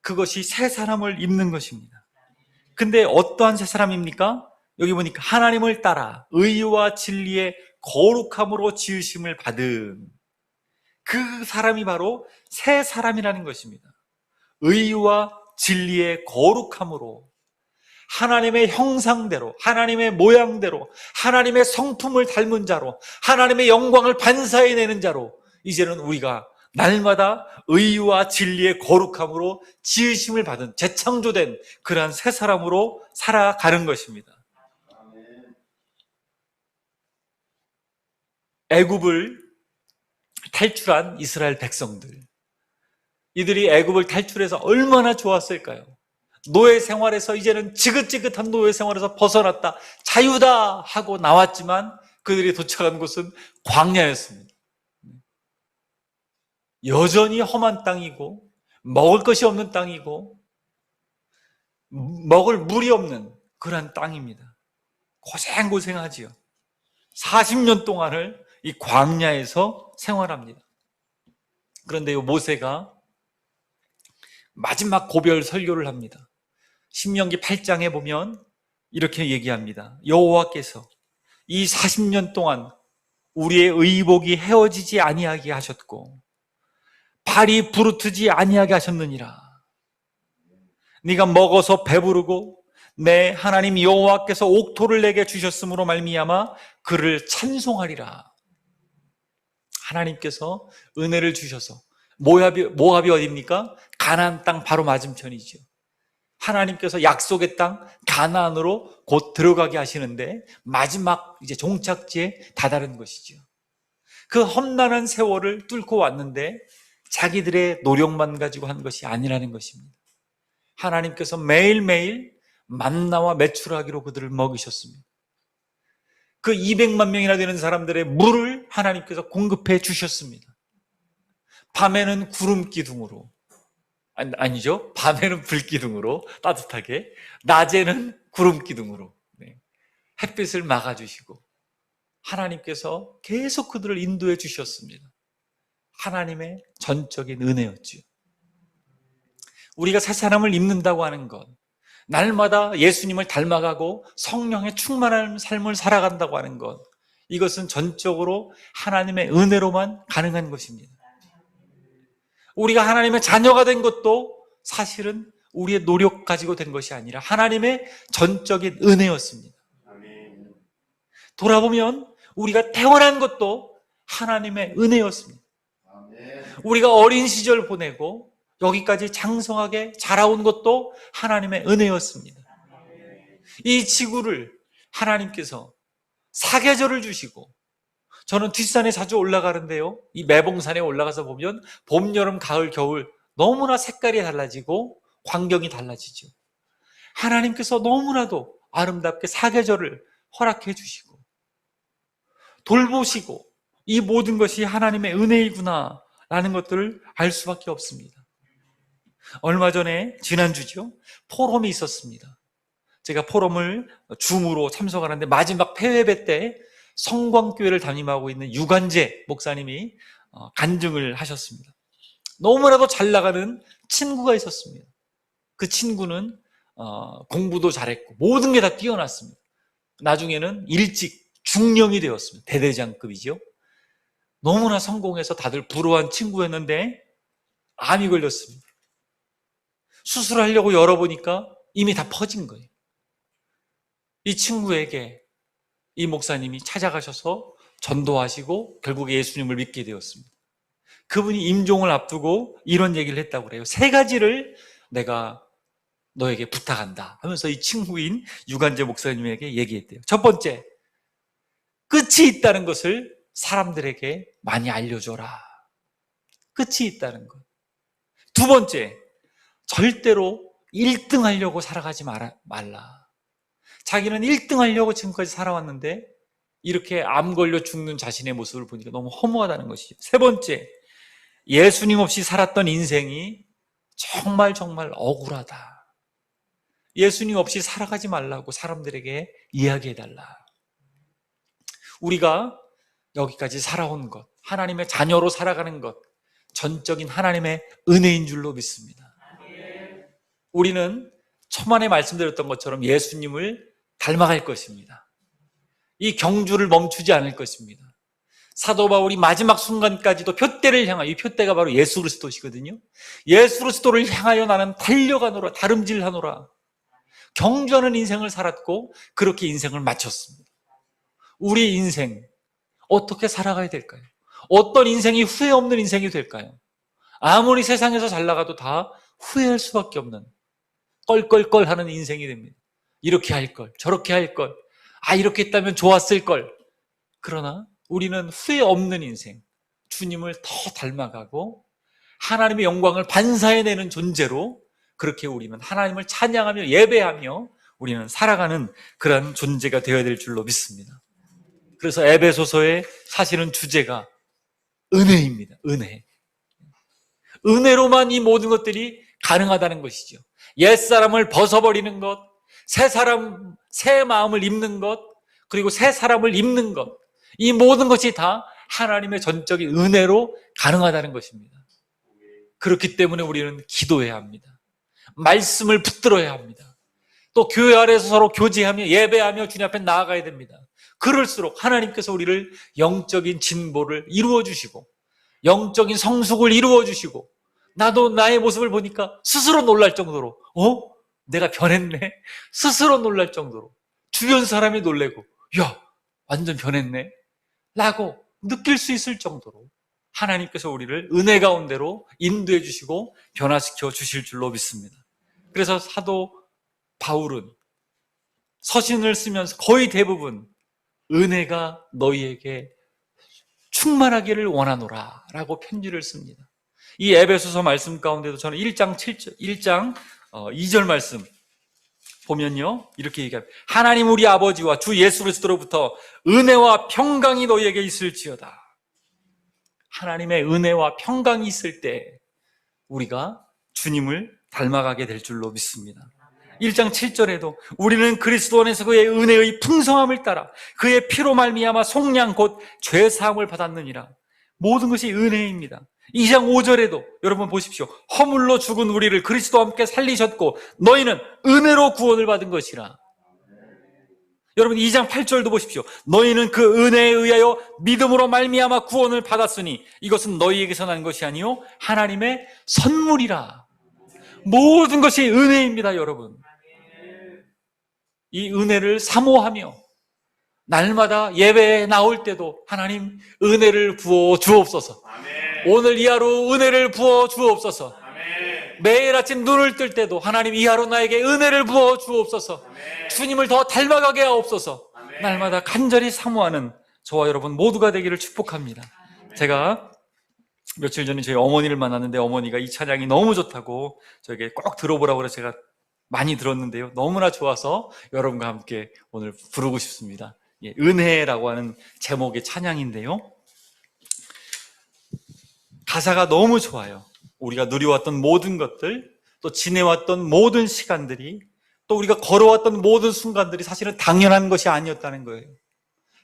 그것이 새 사람을 입는 것입니다. 근데 어떠한 새 사람입니까? 여기 보니까 하나님을 따라 의와 진리의 거룩함으로 지으심을 받은 그 사람이 바로 새 사람이라는 것입니다. 의와 진리의 거룩함으로 하나님의 형상대로, 하나님의 모양대로, 하나님의 성품을 닮은 자로, 하나님의 영광을 반사해내는 자로 이제는 우리가 날마다 의와 진리의 거룩함으로 지으심을 받은 재창조된 그러한 새 사람으로 살아가는 것입니다. 애굽을 탈출한 이스라엘 백성들, 이들이 애굽을 탈출해서 얼마나 좋았을까요? 노예 생활에서 이제는 지긋지긋한 노예 생활에서 벗어났다, 자유다 하고 나왔지만 그들이 도착한 곳은 광야였습니다. 여전히 험한 땅이고 먹을 것이 없는 땅이고 먹을 물이 없는 그런 땅입니다. 고생하지요. 40년 동안을 이 광야에서 생활합니다. 그런데 이 모세가 마지막 고별 설교를 합니다. 신명기 8장에 보면 이렇게 얘기합니다. 여호와께서 이 40년 동안 우리의 의복이 헤어지지 아니하게 하셨고 발이 부르트지 아니하게 하셨느니라. 네가 먹어서 배부르고 내 하나님 여호와께서 옥토를 내게 주셨으므로 말미암아 그를 찬송하리라. 하나님께서 은혜를 주셔서 모압이 어디입니까? 가나안 땅 바로 맞은편이죠. 하나님께서 약속의 땅 가나안으로 곧 들어가게 하시는데 마지막 이제 종착지에 다다른 것이죠. 그 험난한 세월을 뚫고 왔는데 자기들의 노력만 가지고 한 것이 아니라는 것입니다. 하나님께서 매일매일 만나와 메추라기로 그들을 먹이셨습니다. 그 200만 명이나 되는 사람들의 물을 하나님께서 공급해 주셨습니다. 밤에는 구름 기둥으로, 아니죠, 밤에는 불 기둥으로 따뜻하게, 낮에는 구름 기둥으로 햇빛을 막아주시고 하나님께서 계속 그들을 인도해 주셨습니다. 하나님의 전적인 은혜였죠. 우리가 새 사람을 입는다고 하는 것, 날마다 예수님을 닮아가고 성령의 충만한 삶을 살아간다고 하는 것, 이것은 전적으로 하나님의 은혜로만 가능한 것입니다. 우리가 하나님의 자녀가 된 것도 사실은 우리의 노력 가지고 된 것이 아니라 하나님의 전적인 은혜였습니다. 돌아보면 우리가 태어난 것도 하나님의 은혜였습니다. 우리가 어린 시절 보내고 여기까지 장성하게 자라온 것도 하나님의 은혜였습니다. 이 지구를 하나님께서 사계절을 주시고, 저는 뒷산에 자주 올라가는데요, 이 매봉산에 올라가서 보면 봄, 여름, 가을, 겨울 너무나 색깔이 달라지고 광경이 달라지죠. 하나님께서 너무나도 아름답게 사계절을 허락해 주시고 돌보시고, 이 모든 것이 하나님의 은혜이구나 라는 것들을 알 수밖에 없습니다. 얼마 전에 지난주죠, 포럼이 있었습니다. 제가 포럼을 줌으로 참석하는데 마지막 폐회배 때 성광교회를 담임하고 있는 유관재 목사님이 간증을 하셨습니다. 너무나도 잘 나가는 친구가 있었습니다. 그 친구는 공부도 잘했고 모든 게 다 뛰어났습니다. 나중에는 일찍 중령이 되었습니다. 대대장급이죠. 너무나 성공해서 다들 부러워한 친구였는데 암이 걸렸습니다. 수술하려고 열어보니까 이미 다 퍼진 거예요. 이 친구에게 이 목사님이 찾아가셔서 전도하시고 결국에 예수님을 믿게 되었습니다. 그분이 임종을 앞두고 이런 얘기를 했다고 그래요. 3가지를 내가 너에게 부탁한다 하면서 이 친구인 유관재 목사님에게 얘기했대요. 첫 번째, 끝이 있다는 것을 사람들에게 많이 알려줘라. 끝이 있다는 것. 두 번째, 절대로 1등 하려고 살아가지 말라. 자기는 1등 하려고 지금까지 살아왔는데 이렇게 암 걸려 죽는 자신의 모습을 보니까 너무 허무하다는 것이죠. 세 번째, 예수님 없이 살았던 인생이 정말 억울하다. 예수님 없이 살아가지 말라고 사람들에게 이야기해달라. 우리가 여기까지 살아온 것, 하나님의 자녀로 살아가는 것, 전적인 하나님의 은혜인 줄로 믿습니다. 우리는 초반에 말씀드렸던 것처럼 예수님을 닮아갈 것입니다. 이 경주를 멈추지 않을 것입니다. 사도 바울이 마지막 순간까지도 표대를 향하여, 이 표대가 바로 예수 그리스도시거든요. 예수 그리스도를 향하여 나는 달려가노라, 다름질하노라. 경주하는 인생을 살았고 그렇게 인생을 마쳤습니다. 우리 인생 어떻게 살아가야 될까요? 어떤 인생이 후회 없는 인생이 될까요? 아무리 세상에서 잘 나가도 다 후회할 수밖에 없는 껄껄껄 하는 인생이 됩니다. 이렇게 할 걸, 저렇게 할 걸, 이렇게 했다면 좋았을 걸. 그러나 우리는 후회 없는 인생, 주님을 더 닮아가고 하나님의 영광을 반사해내는 존재로 그렇게 우리는 하나님을 찬양하며 예배하며 우리는 살아가는 그런 존재가 되어야 될 줄로 믿습니다. 그래서 에베소서의 사실은 주제가 은혜입니다. 은혜로만 이 모든 것들이 가능하다는 것이죠. 옛사람을 벗어버리는 것, 새 마음을 입는 것, 그리고 새 사람을 입는 것, 이 모든 것이 다 하나님의 전적인 은혜로 가능하다는 것입니다. 그렇기 때문에 우리는 기도해야 합니다. 말씀을 붙들어야 합니다. 또 교회 안에서 서로 교제하며 예배하며 주님 앞에 나아가야 됩니다. 그럴수록 하나님께서 우리를 영적인 진보를 이루어 주시고 영적인 성숙을 이루어 주시고 나도 나의 모습을 보니까 스스로 놀랄 정도로 내가 변했네? 스스로 놀랄 정도로 주변 사람이 놀래고 야, 완전 변했네? 라고 느낄 수 있을 정도로 하나님께서 우리를 은혜 가운데로 인도해 주시고 변화시켜 주실 줄로 믿습니다. 그래서 사도 바울은 서신을 쓰면서 거의 대부분 은혜가 너희에게 충만하기를 원하노라 라고 편지를 씁니다. 이 에베소서 말씀 가운데도 저는 1장 2절 말씀 보면요, 이렇게 얘기합니다. 하나님 우리 아버지와 주 예수 그리스도로부터 은혜와 평강이 너희에게 있을지어다. 하나님의 은혜와 평강이 있을 때 우리가 주님을 닮아가게 될 줄로 믿습니다. 1장 7절에도 우리는 그리스도 안에서 그의 은혜의 풍성함을 따라 그의 피로 말미암아 속량 곧 죄사함을 받았느니라. 모든 것이 은혜입니다. 2장 5절에도 여러분 보십시오. 허물로 죽은 우리를 그리스도와 함께 살리셨고 너희는 은혜로 구원을 받은 것이라. 여러분 2장 8절도 보십시오. 너희는 그 은혜에 의하여 믿음으로 말미암아 구원을 받았으니 이것은 너희에게서 난 것이 아니요 하나님의 선물이라. 모든 것이 은혜입니다. 여러분, 이 은혜를 사모하며 날마다 예배에 나올 때도 하나님 은혜를 부어 주옵소서. 오늘 이 하루 은혜를 부어 주옵소서. 매일 아침 눈을 뜰 때도 하나님 이 하루 나에게 은혜를 부어 주옵소서. 주님을 더 닮아가게 하옵소서. 날마다 간절히 사모하는 저와 여러분 모두가 되기를 축복합니다. 제가 며칠 전에 저희 어머니를 만났는데 어머니가 이 찬양이 너무 좋다고 저에게 꼭 들어보라고 해서 제가 많이 들었는데요, 너무나 좋아서 여러분과 함께 오늘 부르고 싶습니다. 은혜라고 하는 제목의 찬양인데요, 가사가 너무 좋아요. 우리가 누려왔던 모든 것들, 또 지내왔던 모든 시간들이 또 우리가 걸어왔던 모든 순간들이 사실은 당연한 것이 아니었다는 거예요.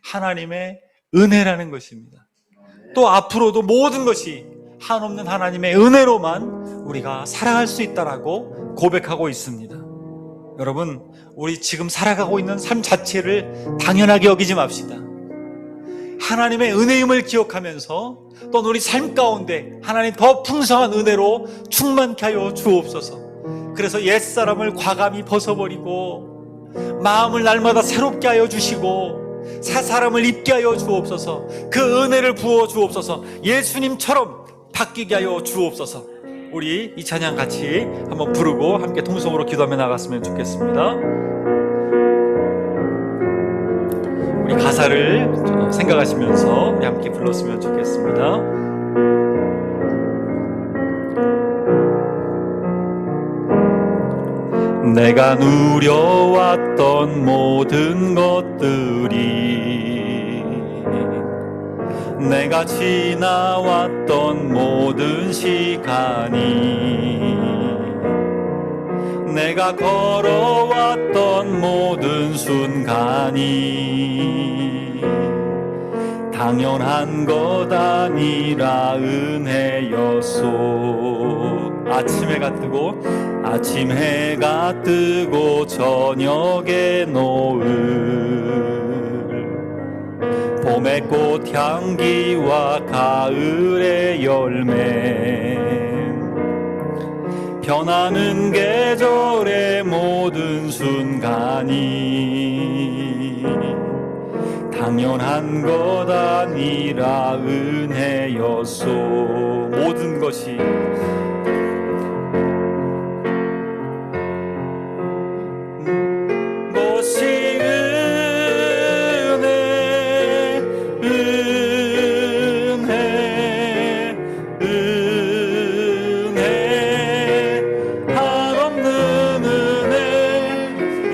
하나님의 은혜라는 것입니다. 또 앞으로도 모든 것이 한없는 하나님의 은혜로만 우리가 살아갈 수 있다라고 고백하고 있습니다. 여러분, 우리 지금 살아가고 있는 삶 자체를 당연하게 여기지 맙시다. 하나님의 은혜임을 기억하면서 또 우리 삶 가운데 하나님 더 풍성한 은혜로 충만케 하여 주옵소서. 그래서 옛사람을 과감히 벗어버리고 마음을 날마다 새롭게 하여 주시고 새 사람을 입게 하여 주옵소서. 그 은혜를 부어 주옵소서. 예수님처럼 바뀌게 하여 주옵소서. 우리 이 찬양 같이 한번 부르고 함께 통성으로 기도하며 나갔으면 좋겠습니다. 우리 가사를 생각하시면서 우리 함께 불렀으면 좋겠습니다. 내가 누려왔던 모든 것들이, 내가 지나왔던 모든 시간이, 내가 걸어왔던 모든 순간이 당연한 것 아니라 은혜였소. 아침 해가 뜨고 저녁에 노을, 봄의 꽃향기와 가을의 열매, 변하는 계절의 모든 순간이 당연한 것 아니라 은혜였소. 모든 것이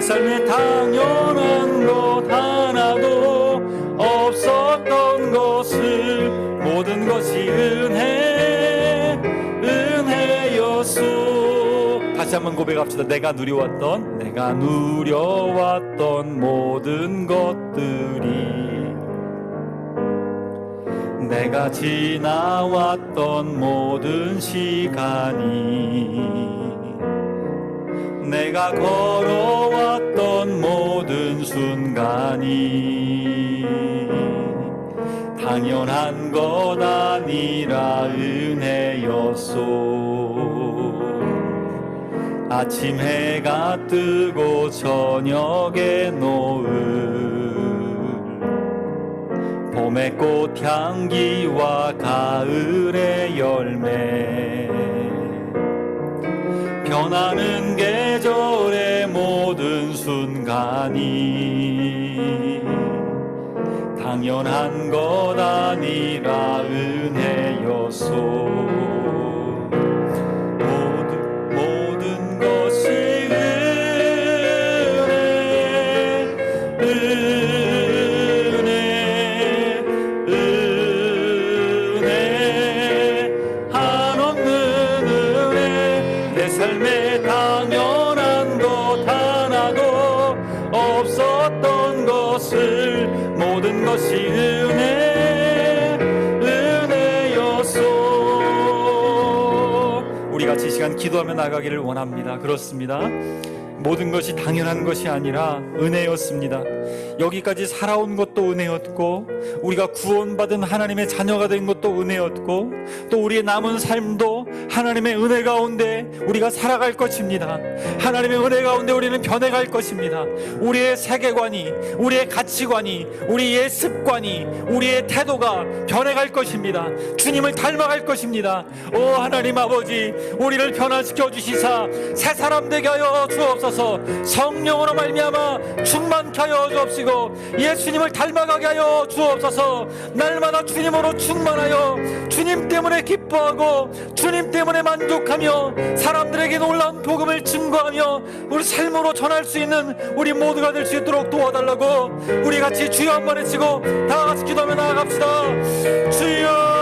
삶에 당연한 것 하나도 없었던 것을 모든 것이 은혜였소. 다시 한번 고백합시다. 내가 누려왔던 모든 것들이, 내가 지나왔던 모든 시간이, 내가 걸어왔던 모든 순간이 당연한 것 아니라 은혜였소. 아침 해가 뜨고 저녁에 노을, 봄의 꽃향기와 가을의 열매, 변하는 계절의 모든 순간이 당연한 것 아니라 은혜였소. 모든 것이 은혜, 한없는 은혜. 내 삶에 당연한 것 하나도 없었던 것을 모든 것이 은혜였소. 우리 같이 이 시간 기도하며 나가기를 원합니다. 그렇습니다. 모든 것이 당연한 것이 아니라 은혜였습니다. 여기까지 살아온 것도 은혜였고, 우리가 구원받은 하나님의 자녀가 된 것도 은혜였고, 또 우리의 남은 삶도 하나님의 은혜 가운데 우리가 살아갈 것입니다. 하나님의 은혜 가운데 우리는 변해갈 것입니다. 우리의 세계관이, 우리의 가치관이, 우리의 습관이, 우리의 태도가 변해갈 것입니다. 주님을 닮아갈 것입니다. 오 하나님 아버지, 우리를 변화시켜 주시사 새 사람 되게 하여 주옵소서. 성령으로 말미암아 충만케 하여 주옵시고 예수님을 닮아가게 하여 주옵소서. 날마다 주님으로 충만하여 주님 때문에 기뻐하고 주님 때문에 만족하며 사람들에게 놀라운 복음을 증거하며 우리 삶으로 전할 수 있는 우리 모두가 될 수 있도록 도와달라고 우리 같이 주여 한번 외치고 다 같이 기도하며 나아갑시다. 주여.